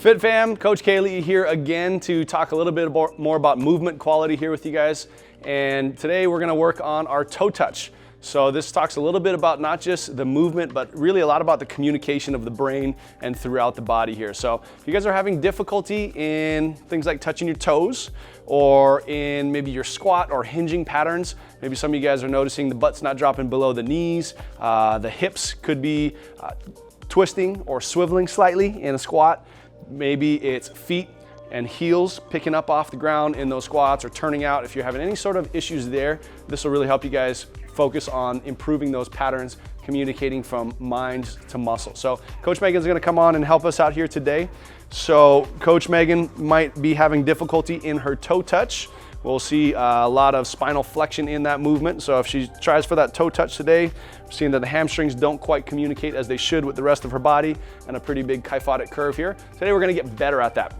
Fit Fam, Coach Kaylee here again to talk a little bit more about movement quality here with you guys. And today we're gonna work on our toe touch. So this talks a little bit about not just the movement, but really a lot about the communication of the brain and throughout the body here. So if you guys are having difficulty in things like touching your toes, or in maybe your squat or hinging patterns, maybe some of you guys are noticing the butt's not dropping below the knees, the hips could be twisting or swiveling slightly in a squat. Maybe it's feet and heels picking up off the ground in those squats or turning out. If you're having any sort of issues there, this will really help you guys focus on improving those patterns, communicating from mind to muscle. So Coach Megan's gonna come on and help us out here today. So Coach Megan might be having difficulty in her toe touch. We'll see a lot of spinal flexion in that movement. So if she tries for that toe touch today, we're seeing that the hamstrings don't quite communicate as they should with the rest of her body, and a pretty big kyphotic curve here. Today we're gonna get better at that.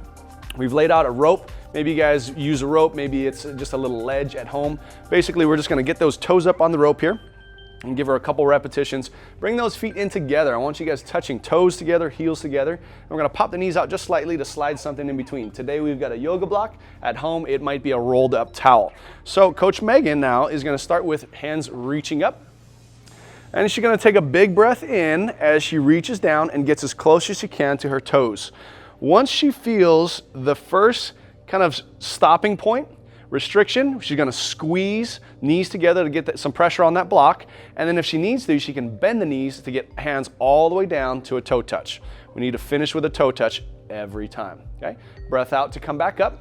We've laid out a rope. Maybe you guys use a rope, maybe it's just a little ledge at home. Basically, we're just gonna get those toes up on the rope here and give her a couple repetitions. Bring those feet in together. I want you guys touching toes together, heels together. And we're gonna pop the knees out just slightly to slide something in between. Today we've got a yoga block. At home, it might be a rolled up towel. So Coach Megan now is gonna start with hands reaching up. And she's gonna take a big breath in as she reaches down and gets as close as she can to her toes. Once she feels the first kind of stopping point, restriction, she's gonna squeeze knees together to get some pressure on that block. And then if she needs to, she can bend the knees to get hands all the way down to a toe touch. We need to finish with a toe touch every time, okay? Breath out to come back up.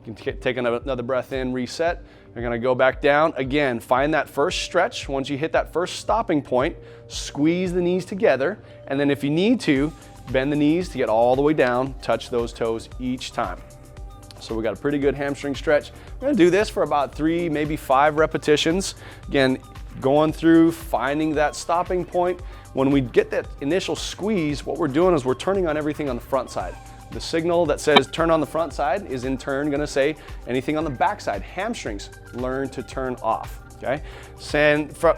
You can take another breath in, reset. You're gonna go back down. Again, find that first stretch. Once you hit that first stopping point, squeeze the knees together. And then if you need to, bend the knees to get all the way down, touch those toes each time. So we got a pretty good hamstring stretch. We're gonna do this for about 3, maybe 5 repetitions. Again, going through, finding that stopping point. When we get that initial squeeze, what we're doing is we're turning on everything on the front side. The signal that says turn on the front side is in turn gonna say anything on the back side, hamstrings, learn to turn off, okay?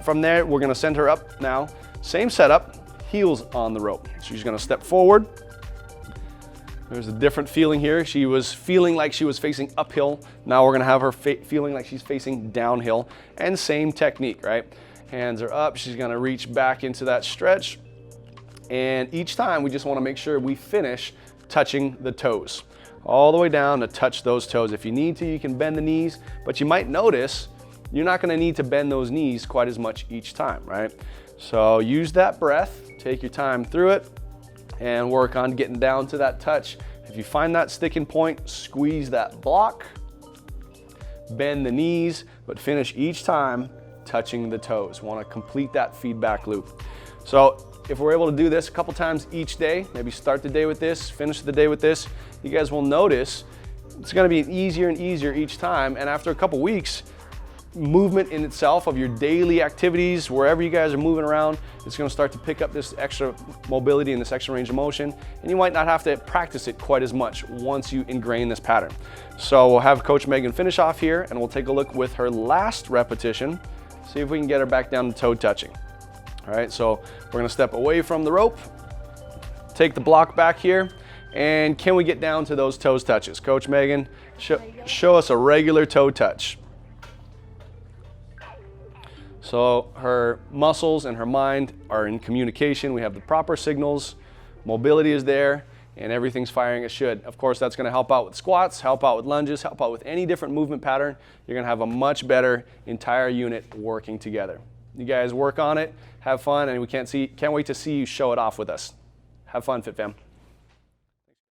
From there, we're gonna send her up now. Same setup, heels on the rope. She's gonna step forward. There's a different feeling here. She was feeling like she was facing uphill. Now we're gonna have her feeling like she's facing downhill. And same technique, right? Hands are up, she's gonna reach back into that stretch. And each time we just wanna make sure we finish touching the toes. All the way down to touch those toes. If you need to, you can bend the knees, but you might notice you're not gonna need to bend those knees quite as much each time, right? So use that breath, take your time through it, and work on getting down to that touch. If you find that sticking point, squeeze that block, bend the knees, but finish each time touching the toes. Want to complete that feedback loop. So if we're able to do this a couple times each day, maybe start the day with this, finish the day with this, you guys will notice it's going to be easier and easier each time. And after a couple weeks, movement in itself of your daily activities, wherever you guys are moving around, it's going to start to pick up this extra mobility and this extra range of motion, and you might not have to practice it quite as much once you ingrain this pattern. So we'll have Coach Megan finish off here, and we'll take a look with her last repetition, see if we can get her back down to toe touching. All right, so we're going to step away from the rope, take the block back here, and can we get down to those toes touches? Coach Megan, show us a regular toe touch. So her muscles and her mind are in communication. We have the proper signals, mobility is there, and everything's firing as should. Of course, that's gonna help out with squats, help out with lunges, help out with any different movement pattern. You're gonna have a much better entire unit working together. You guys work on it, have fun, and we can't wait to see you show it off with us. Have fun, Fit Fam.